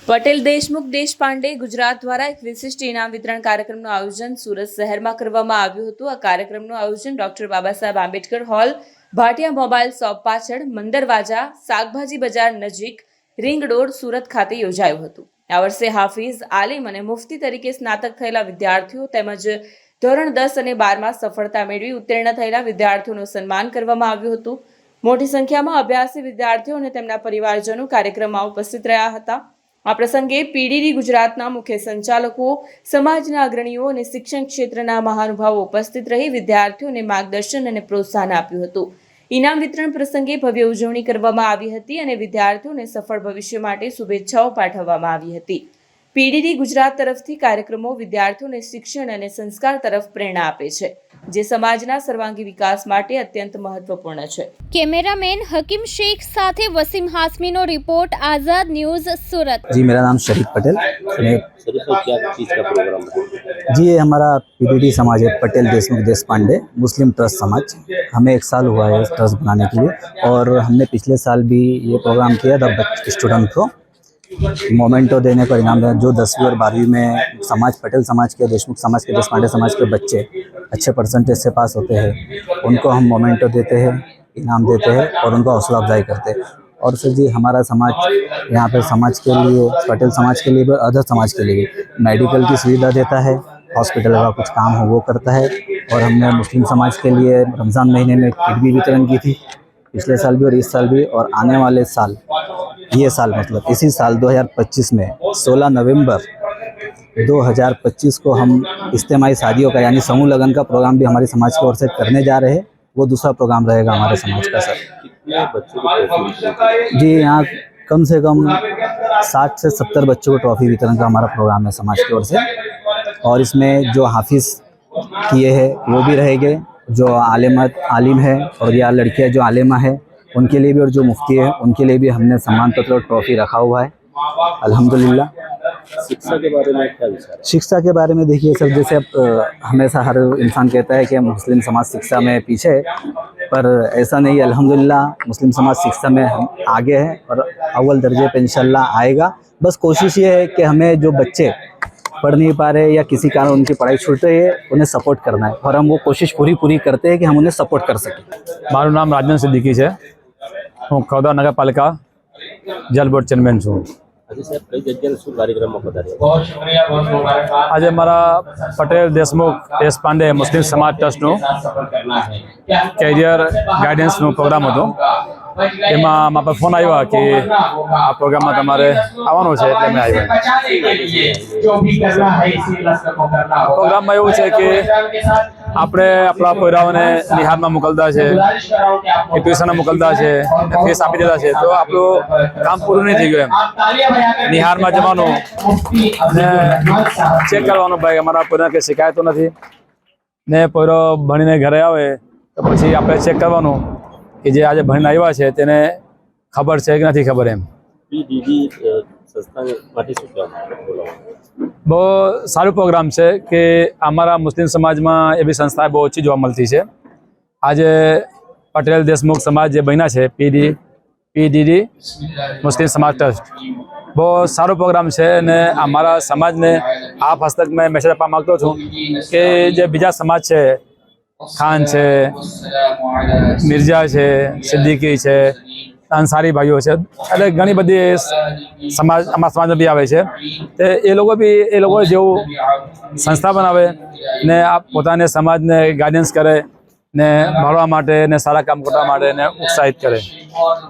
પટેલ દેશમુખ દેશપાંડે ગુજરાત દ્વારા એક વિશિષ્ટ ઇનામ વિતરણ કાર્યક્રમનું આયોજન સુરત શહેરમાં કરવામાં આવ્યું હતું। આ કાર્યક્રમનું આયોજન doctor Baba Saheb Ambedkar hall, Bhatia mobile shop પાછળ, મંદરવાજા, શાકભાજી બજાર નજીક, રિંગ રોડ, સુરત ખાતે યોજાયું હતું। આ વર્ષે હાફિઝ, આલિમ અને મુફ્તી તરીકે સ્નાતક થયેલા વિદ્યાર્થીઓ તેમજ ધોરણ 10 અને 12માં સફળતા મેળવી ઉત્તીર્ણ થયેલા વિદ્યાર્થીઓનું સન્માન કરવામાં આવ્યું હતું। મોટી સંખ્યામાં અભ્યાસી વિદ્યાર્થીઓ અને તેમના પરિવારજનો કાર્યક્રમમાં ઉપસ્થિત રહ્યા હતા। આ પ્રસંગે પીડીડી ગુજરાતના મુખ્ય સંચાલકો, સમાજના અગ્રણીઓ અને શિક્ષણ ક્ષેત્રના મહાનુભાવો ઉપસ્થિત રહી વિદ્યાર્થીઓને માર્ગદર્શન અને પ્રોત્સાહન આપ્યું હતું। ઇનામ વિતરણ પ્રસંગે ભવ્ય ઉજવણી કરવામાં આવી હતી અને વિદ્યાર્થીઓને સફળ ભવિષ્ય માટે શુભેચ્છાઓ પાઠવવામાં આવી હતી। પીડીડી ગુજરાત તરફથી કાર્યક્રમો વિદ્યાર્થીઓને શિક્ષણ અને સંસ્કાર તરફ પ્રેરણા આપે છે, જે સમાજના સર્વાંગી વિકાસ માટે અત્યંત મહત્વપૂર્ણ છે। कैमरामैन हकीम शेख साथे वसीम हाशमी नो रिपोर्ट, आजाद न्यूज, सूरत। जी, मेरा नाम शरीफ पटेल। क्या चीज़ का प्रोग्राम है? जी, ये हमारा पीडीडी समाज है, पटेल देशमुख देशपांडे मुस्लिम ट्रस्ट समाज। हमें 1 साल हुआ है ट्रस्ट बनाने के लिए, और हमने पिछले साल भी ये प्रोग्राम किया था स्टूडेंट को मोमेंटो देने को, इनाम देने। जो 10वीं और 12वीं में समाज, पटेल समाज के, देशमुख समाज के, देशपांडे समाज के बच्चे अच्छे परसेंटेज से पास होते हैं, उनको हम मोमेंटो देते हैं, इनाम देते हैं और उनको हौसला अफजाई करते हैं। और सर जी, हमारा समाज यहाँ पे समाज के लिए, पटेल समाज के लिए भी, अदर समाज के लिए भी मेडिकल की सुविधा देता है, हॉस्पिटल का कुछ काम हो वो करता है। और हमने मुस्लिम समाज के लिए रमज़ान महीने में किट भी वितरण की थी, पिछले साल भी और इस साल भी। और आने वाले साल, ये साल मतलब इसी साल 2025 में 16 नवंबर 2025 को हम इज्तिमाई शादियों का यानी समूह लगन का प्रोग्राम भी हमारी समाज की ओर से करने जा रहे हैं। वो दूसरा प्रोग्राम रहेगा हमारे समाज का सर। कितने बच्चों को ट्रॉफी? जी, यहाँ कम से कम 60 से 70 बच्चों को ट्रॉफी वितरण का हमारा प्रोग्राम है समाज की ओर से। और इसमें जो हाफिज किए हैं वो भी रहेंगे, जो आलिम है और या लड़कियाँ जो आलिमा है उनके लिए भी, और जो मुफ्ती है उनके लिए भी हमने सम्मान पत्र और ट्रॉफी रखा हुआ है, अल्हम्दुलिल्लाह। शिक्षा के बारे में क्या विचार है? शिक्षा के बारे में देखिए सर, जैसे अब हमेशा हर इंसान कहता है कि मुस्लिम समाज शिक्षा में पीछे है, पर ऐसा नहीं। अल्हम्दुलिल्लाह मुस्लिम समाज शिक्षा में हम आगे है और अव्वल दर्जे पे इंशाल्लाह आएगा। बस कोशिश ये है कि हमें जो बच्चे पढ़ नहीं पा रहे या किसी कारण उनकी पढ़ाई छूट रही है, उन्हें सपोर्ट करना है, और हम वो कोशिश पूरी करते हैं कि हम उन्हें सपोर्ट कर सकें। मारू नाम राजन सिद्दीकी है, हूँ खौदा नगरपालिका जल बोर्ड चेयरमैन छूँ। આજે સાહેબ કઈ જગ્યાએ શું કાર્યક્રમમાં પધાર્યા? आज अमरा पटेल देशमुख देशपांडे मुस्लिम समाज ट्रस्टનું कैरियर गाइडेंसનું પ્રોગ્રામ હતો। એમાં મારા પર ફોન આવ્યો કે આ પ્રોગ્રામમાં તમારે આવવાનું છે, એટલે મેં આવ્યો। પ્રોગ્રામમાં એવું છે કે આપણે આપણા પોયરાઓને નિહારમાં મોકલતા છે, ટ્યુશનમાં મોકલતા છે, ફીસ આપી દેતા છે, તો આપણું કામ પૂરું નહીં થઈ ગયું એમ। નિહારમાં જવાનું ને ચેક કરવાનું, ભાઈ અમારા પોયરાને કંઈ શિકાયતો નથી ને પોયરો ભણીને ઘરે આવે તો પછી આપણે ચેક કરવાનું કે જે આજે ભણીને આવ્યા છે તેને ખબર છે કે નથી ખબર એમ। પીડીડી સંસ્થા માટે શું કહેવા? બહુ સારું પ્રોગ્રામ છે કે અમારા મુસ્લિમ સમાજમાં એવી સંસ્થા બહુ ઓછી જોવા મળતી છે। આજે પટેલ દેશમુખ સમાજ જે બન્યા છે, પીડીડી મુસ્લિમ સમાજ ટ્રસ્ટ, બહુ સારો પ્રોગ્રામ છે। અને અમારા સમાજને આ હસ્તક મેં મેસેજ આપવા માગતો છું કે જે બીજા સમાજ છે, ખાન છે, મિર્જા છે, સિદ્દીકી છે, અંસારી ભાઈઓ છે, એટલે ઘણી બધી સમાજ અમારા સમાજમાં બી આવે છે। તે એ લોકો જેવું સંસ્થા બનાવે ને આ પોતાને સમાજને ગાઈડન્સ કરે ને ભણવા માટે ને સારા કામ કરવા માટે ને ઉત્સાહિત કરે।